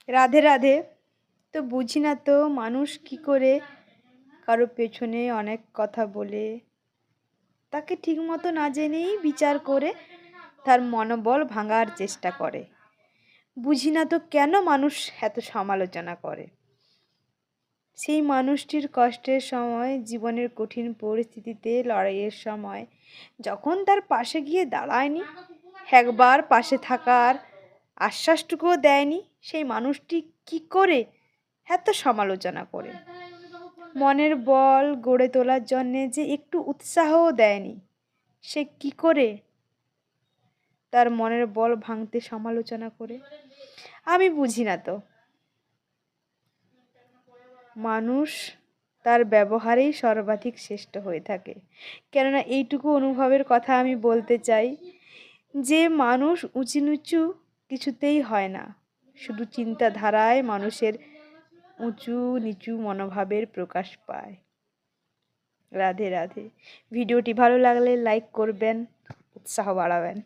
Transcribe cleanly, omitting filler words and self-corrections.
রাধে রাধে। তো বুঝি না তো মানুষ কি করে কারো পেছনে অনেক কথা বলে, তাকে ঠিকমতো না জেনেই বিচার করে তার মনোবল ভাঙার চেষ্টা করে। বুঝি না তো কেন মানুষ এত সমালোচনা করে। সেই মানুষটির কষ্টের সময়, জীবনের কঠিন পরিস্থিতিতে লড়াইয়ের সময় যখন তার পাশে গিয়ে দাঁড়ায়নি, একবার পাশে থাকার আশ্বাসটুকুও দেয়নি, সেই মানুষটি কি করে এত সমালোচনা করে। মনের বল গড়ে তোলার জন্যে যে একটু উৎসাহও দেয়নি, সে কি করে তার মনের বল ভাঙতে সমালোচনা করে। আমি বুঝি না তো। মানুষ তার ব্যবহারেই সর্বাধিক শ্রেষ্ঠ হয়ে থাকে। কেননা এইটুকু অনুভবের কথা আমি বলতে চাই যে মানুষ উঁচু নিচু কিছুতেই হয় না, শুধু চিন্তাধারায় মানুষের উঁচু নিচু মনোভাবের প্রকাশ পায়। রাধে রাধে। ভিডিওটি ভালো লাগলে লাইক করবেন, উৎসাহ বাড়াবেন।